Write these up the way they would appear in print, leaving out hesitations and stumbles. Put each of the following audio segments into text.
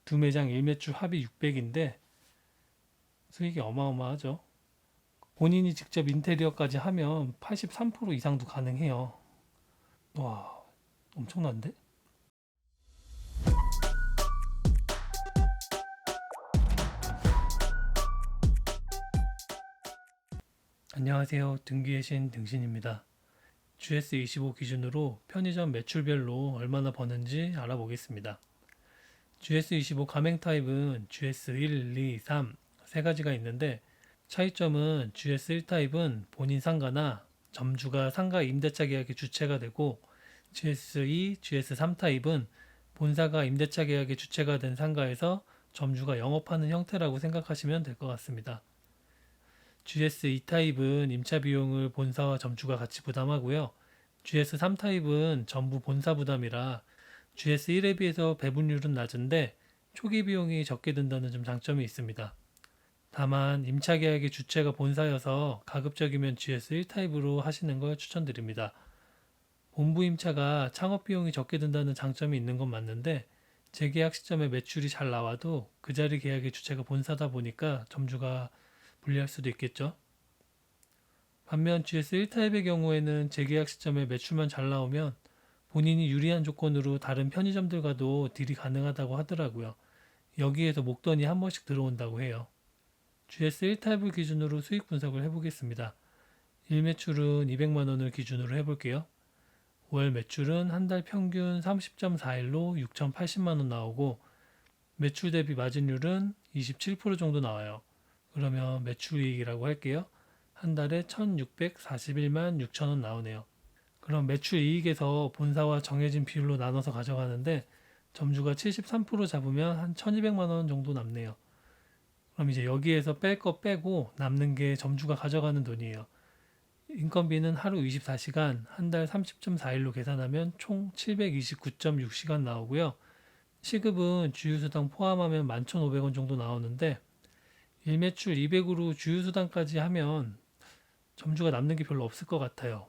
두 매장 1매출 합이 600인데 수익이 어마어마하죠. 본인이 직접 인테리어까지 하면 83% 이상도 가능해요. 와, 엄청난데? 안녕하세요. 등기의 신 등신입니다. GS25 기준으로 편의점 매출별로 얼마나 버는지 알아보겠습니다. GS25 가맹 타입은 GS1, 2, 3 세 가지가 있는데 차이점은 GS1 타입은 본인 상가나 점주가 상가 임대차 계약의 주체가 되고 GS2, GS3 타입은 본사가 임대차 계약의 주체가 된 상가에서 점주가 영업하는 형태라고 생각하시면 될 것 같습니다. GS2 타입은 임차 비용을 본사와 점주가 같이 부담하고요. GS3 타입은 전부 본사 부담이라 GS1에 비해서 배분율은 낮은데 초기 비용이 적게 든다는 좀 장점이 있습니다. 다만 임차 계약의 주체가 본사여서 가급적이면 GS1 타입으로 하시는 걸 추천드립니다. 본부 임차가 창업 비용이 적게 든다는 장점이 있는 건 맞는데 재계약 시점에 매출이 잘 나와도 그 자리 계약의 주체가 본사다 보니까 점주가 불리할 수도 있겠죠. 반면 GS1 타입의 경우에는 재계약 시점에 매출만 잘 나오면 본인이 유리한 조건으로 다른 편의점들과도 딜이 가능하다고 하더라고요. 여기에서 목돈이 한 번씩 들어온다고 해요. GS1 타입을 기준으로 수익 분석을 해보겠습니다. 1매출은 200만 원을 기준으로 해볼게요. 월 매출은 한 달 평균 30.4일로 6,080만 원 나오고 매출 대비 마진율은 27% 정도 나와요. 그러면 매출이익이라고 할게요. 한 달에 1,641만 6천 원 나오네요. 그럼 매출 이익에서 본사와 정해진 비율로 나눠서 가져가는데 점주가 73% 잡으면 한 1,200만 원 정도 남네요. 그럼 이제 여기에서 뺄 거 빼고 남는 게 점주가 가져가는 돈이에요. 인건비는 하루 24시간, 한 달 30.4일로 계산하면 총 729.6시간 나오고요. 시급은 주유수당 포함하면 11,500원 정도 나오는데 일매출 200으로 주유수당까지 하면 점주가 남는 게 별로 없을 것 같아요.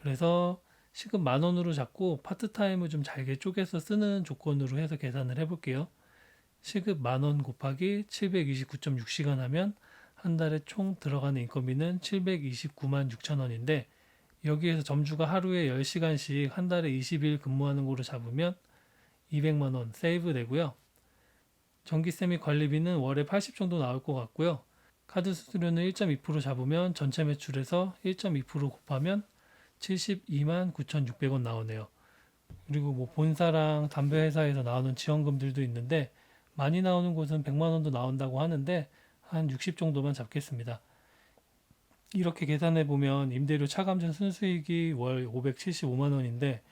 그래서 시급 10,000원으로 잡고 파트타임을 좀 잘게 쪼개서 쓰는 조건으로 해서 계산을 해볼게요. 시급 10,000원 곱하기 729.6시간 하면 한 달에 총 들어가는 인건비는 729만 6천 원인데 여기에서 점주가 하루에 10시간씩 한 달에 20일 근무하는 거로 잡으면 200만 원 세이브 되고요. 전기세 및 관리비는 월에 80 정도 나올 것 같고요. 카드 수수료는 1.2% 잡으면 전체 매출에서 1.2% 곱하면 72만 9,600원 나오네요. 그리고 뭐 본사랑 담배 회사에서 나오는 지원금들도 있는데 많이 나오는 곳은 100만 원도 나온다고 하는데 한 60 정도만 잡겠습니다. 이렇게 계산해 보면 임대료 차감전 순수익이 월 575만 원인데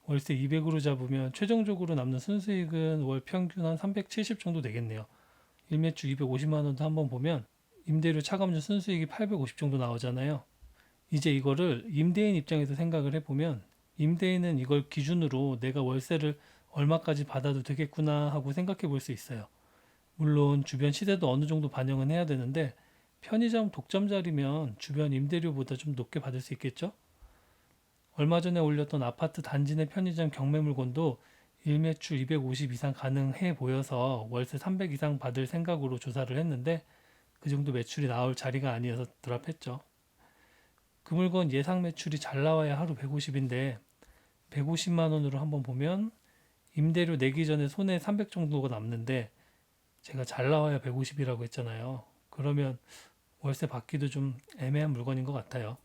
월세 200으로 잡으면 최종적으로 남는 순수익은 월 평균 한 370 정도 되겠네요. 일매출 250만 원도 한번 보면 임대료 차감전 순수익이 850 정도 나오잖아요. 이제 이거를 임대인 입장에서 생각을 해보면 임대인은 이걸 기준으로 내가 월세를 얼마까지 받아도 되겠구나 하고 생각해 볼 수 있어요. 물론 주변 시세도 어느 정도 반영은 해야 되는데 편의점 독점 자리면 주변 임대료보다 좀 높게 받을 수 있겠죠? 얼마 전에 올렸던 아파트 단지 내 편의점 경매 물건도 일매출 250 이상 가능해 보여서 월세 300 이상 받을 생각으로 조사를 했는데 그 정도 매출이 나올 자리가 아니어서 드랍했죠. 그 물건 예상 매출이 잘 나와야 하루 150인데 150만 원으로 한번 보면 임대료 내기 전에 손에 300 정도가 남는데 제가 잘 나와야 150이라고 했잖아요. 그러면 월세 받기도 좀 애매한 물건인 것 같아요.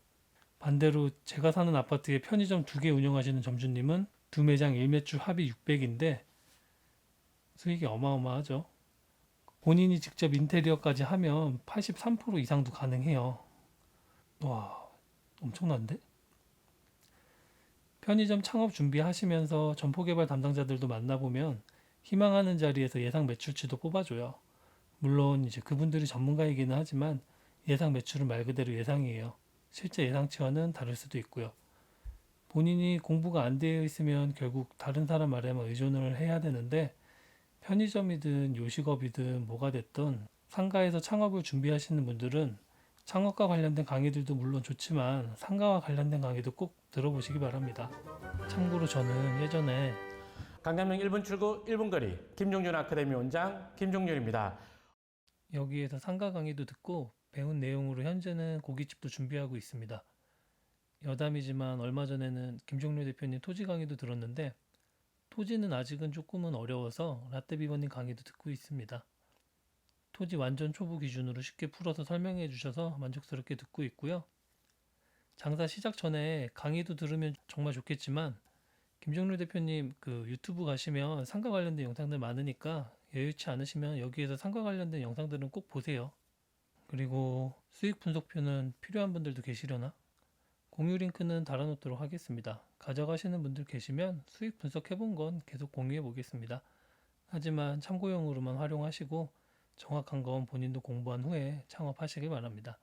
반대로 제가 사는 아파트에 편의점 2개 운영하시는 점주님은 두 매장 1매출 합이 600인데 수익이 어마어마하죠. 본인이 직접 인테리어까지 하면 83% 이상도 가능해요. 와, 엄청난데? 편의점 창업 준비하시면서 점포개발 담당자들도 만나보면 희망하는 자리에서 예상 매출치도 뽑아줘요. 물론 이제 그분들이 전문가이기는 하지만 예상 매출은 말 그대로 예상이에요. 실제 예상치와는 다를 수도 있고요. 본인이 공부가 안 되어 있으면 결국 다른 사람 말에만 의존을 해야 되는데 편의점이든 요식업이든 뭐가 됐든 상가에서 창업을 준비하시는 분들은 창업과 관련된 강의들도 물론 좋지만 상가와 관련된 강의도 꼭 들어보시기 바랍니다. 참고로 저는 예전에 강남역 1분 출구 1분 거리 김종률 아카데미 원장 김종률입니다. 여기에서 상가 강의도 듣고 배운 내용으로 현재는 고깃집도 준비하고 있습니다. 여담이지만 얼마 전에는 김종률 대표님 토지 강의도 들었는데 토지는 아직은 조금은 어려워서 라떼비버님 강의도 듣고 있습니다. 토지 완전 초보 기준으로 쉽게 풀어서 설명해 주셔서 만족스럽게 듣고 있고요. 장사 시작 전에 강의도 들으면 정말 좋겠지만 김종률 대표님 그 유튜브 가시면 상가 관련된 영상들 많으니까 여유치 않으시면 여기에서 상가 관련된 영상들은 꼭 보세요. 그리고 수익 분석표는 필요한 분들도 계시려나? 공유 링크는 달아놓도록 하겠습니다. 가져가시는 분들 계시면 수익 분석해본 건 계속 공유해 보겠습니다. 하지만 참고용으로만 활용하시고 정확한 건 본인도 공부한 후에 창업하시길 바랍니다.